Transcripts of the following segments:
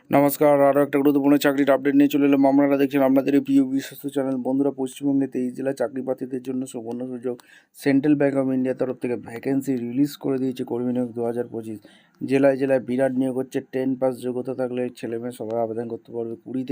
নমস্কার, আরও একটা গুরুত্বপূর্ণ চাকরির আপডেট নিয়ে চলে এলাম। আপনারা দেখছেন আপনাদের এই প্রিয় বিশ্বস্ত চ্যানেল। বন্ধুরা, পশ্চিমবঙ্গে 23 জেলায় চাকরি প্রার্থীদের জন্য সুবর্ণ সুযোগ। সেন্ট্রাল ব্যাঙ্ক অফ ইন্ডিয়ার তরফ থেকে ভ্যাকেন্সি রিলিজ করে দিয়েছে কর্মী নিয়োগ 2025। জেলায় জেলায় বিরাট নিয়োগ হচ্ছে। 10 পাস যোগ্যতা থাকলে ছেলেমেয়ে সবাই আবেদন করতে পারবে। 20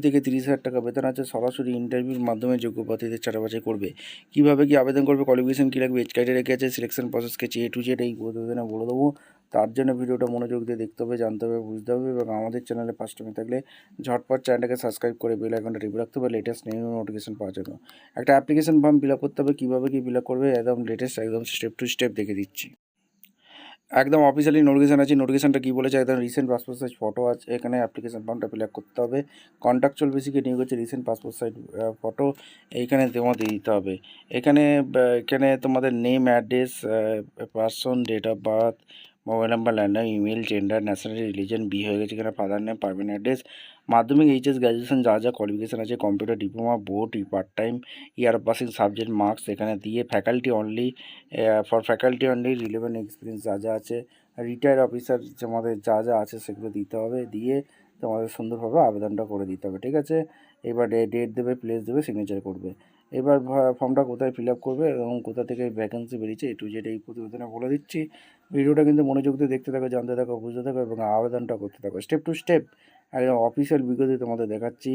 থেকে 30 হাজার টাকা বেতন আছে। সরাসরি ইন্টারভিউর মাধ্যমে যোগ্য প্রার্থীদের ছাঁটাবাছাই করবে। কীভাবে কী আবেদন করবে, কোয়ালিফিকেশন কী লাগবে, এজ ক্রাইটেরিয়া রেখে আছে, সিলেকশন প্রসেসকে A to Z এই প্রতিবেদনে বলে দেবো। তার জন্য ভিডিওটা মনোযোগ দিয়ে দেখতে হবে, জানতে হবে, বুঝতে হবে এবং আমাদের চ্যানেলে ফার্স্ট টাইম থাকলে ঝটপট চ্যানেলটাকে সাবস্ক্রাইব করে বেল আইকনটা টিপে রাখতে হবে লেটেস্ট নিউ নোটিফিকেশন পাওয়ার জন্য। একটা অ্যাপ্লিকেশন ফর্ম ফিল আপ করতে হবে। কীভাবে কী ফিল আপ করবে একদম লেটেস্ট, একদম স্টেপ টু স্টেপ দেখে দিচ্ছি। একদম অফিসিয়ালি নোটিফিকেশান আছে। নোটিফিকেশানটা কী বলেছে, একদম রিসেন্ট পাসপোর্ট সাইজ ফটো আছে। এখানে অ্যাপ্লিকেশন ফর্মটা ফিল আপ করতে হবে। কন্ট্রাকচুয়াল বেসিকে নিয়োগ হচ্ছে। রিসেন্ট পাসপোর্ট সাইজ ফটো এইখানে তোমাদের দিতে হবে। এখানে তোমাদের name, address, person, date of birth, mobile number, landline, email, gender, nationality, religion, বিয়ে হয়ে গেছে এখানে, father name, permanent address, Madhyamik, HS, graduation যা যা কোয়ালিফিকেশান আছে, computer diploma, board, part time, year passing, subject, marks এখানে দিয়ে faculty only, for faculty only, relevant experience যা যা আছে, রিটায়ার্ড অফিসার তোমাদের যা যা আছে সেগুলো দিতে হবে। দিয়ে তোমাদের সুন্দরভাবে আবেদনটা করে দিতে হবে। ঠিক আছে, এবার ডেট দেবে, প্লেস দেবে, সিগনেচার করবে। এবার ফর্মটা কোথায় ফিল আপ করবে এবং কোথা থেকে ভ্যাকেন্সি বেরিয়েছে A to Z এই প্রতিবেদনে বলে দিচ্ছি। ভিডিওটা কিন্তু মনোযোগ দিয়ে দেখতে থাকো, জানতে থাকো, বুঝতে থাকো এবং আবেদনটা করতে থাকো স্টেপ টু স্টেপ। একদম অফিসিয়াল বিজ্ঞপ্তি তোমাদের দেখাচ্ছি।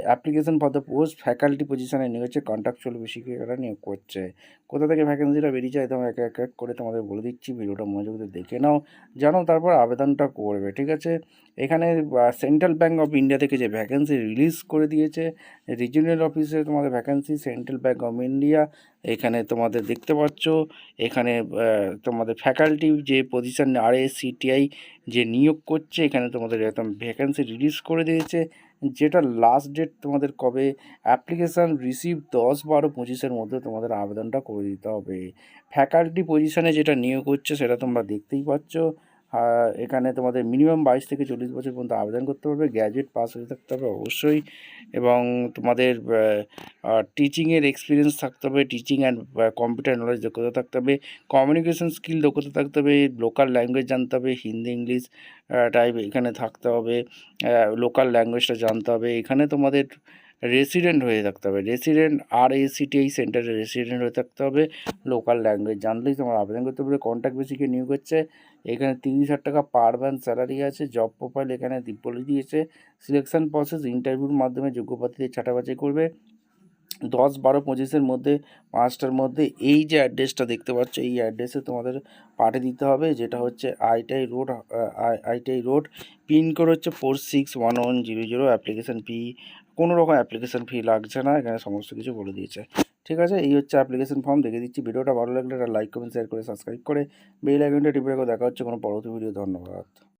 Application for the post faculty পজিশনে নিয়োগ হচ্ছে। কন্ট্রাকচুয়াল বেসিকে এরা নিয়োগ করছে। কোথা থেকে ভ্যাকেন্সিটা বেরিয়েছে একদম এক এক এক করে তোমাদের বলে দিচ্ছি। ভিডিওটা মনোযোগ দিয়ে দেখে নাও, জানো, তারপর আবেদনটা করবে। ঠিক আছে, এখানে সেন্ট্রাল ব্যাঙ্ক অফ ইন্ডিয়া থেকে যে ভ্যাকেন্সি রিলিজ করে দিয়েছে, রিজিওনাল অফিসে তোমাদের vacancy, central bank of India এখানে তোমাদের দেখতে পাচ্ছ। এখানে তোমাদের ফ্যাকাল্টি যে পজিশন RACTI যে নিয়োগ করছে, এখানে তোমাদের একদম ভ্যাকেন্সি রিলিজ করে দিয়েছে। যেটা লাস্ট ডেট তোমাদের কবে, অ্যাপ্লিকেশান রিসিভ 10/12/25 মধ্যে তোমাদের আবেদনটা করে দিতে হবে। ফ্যাকাল্টি পজিশানে যেটা নিয়োগ হচ্ছে সেটা তোমরা দেখতেই পাচ্ছ। এখানে তোমাদের মিনিমাম 22 থেকে 40 বছর পর্যন্ত আবেদন করতে পারবে। গ্র্যাজুয়েট পাস হয়ে থাকতে হবে অবশ্যই এবং তোমাদের টিচিংয়ের এক্সপিরিয়েন্স থাকতে হবে। টিচিং অ্যান্ড কম্পিউটার নলেজ দক্ষতা থাকতে হবে। কমিউনিকেশন স্কিল দক্ষতা থাকতে হবে। লোকাল ল্যাঙ্গুয়েজ জানতে হবে, হিন্দি, ইংলিশ টাইপ এখানে থাকতে হবে। লোকাল ল্যাঙ্গুয়েজটা জানতে হবে। এখানে তোমাদের রেসিডেন্ট হয়ে থাকতে হবে। রেসিডেন্ট RACTI সেন্টারে রেসিডেন্ট হয়ে থাকতে হবে। লোকাল ল্যাঙ্গুয়েজ জানলেই তোমার আবেদন করতে পারবে। কন্ট্রাক্ট বেসিকে নিয়োগ হচ্ছে। এখানে 30,000 টাকা পার মান্থ স্যালারি আছে। জব প্রোফাইল এখানে বলে দিয়েছে। সিলেকশন প্রসেস ইন্টারভিউর মাধ্যমে যোগ্য প্রার্থীদের ছাঁটাবাছাই করবে। 10/12/25 মধ্যে 5টার মধ্যে এই যে অ্যাড্রেসটা দেখতে পাচ্ছ, এই অ্যাড্রেসে তোমাদের পাঠিয়ে দিতে হবে, যেটা হচ্ছে আইটিআই রোড, পিনকোড হচ্ছে 461100। অ্যাপ্লিকেশান ফি, কোনো রকম অ্যাপ্লিকেশান ফি লাগছে না, এখানে সমস্ত কিছু বলে দিয়েছে। ঠিক আছে, এই হচ্ছে অ্যাপ্লিকেশন ফর্ম দেখে দিচ্ছি। ভিডিওটা ভালো লাগলে একটা লাইক, কমেন্ট, শেয়ার করে, সাবস্ক্রাইব করে বেল আইকনটা টিপে রেখো। দেখা হচ্ছে কোনো পরবর্তী ভিডিও। ধন্যবাদ।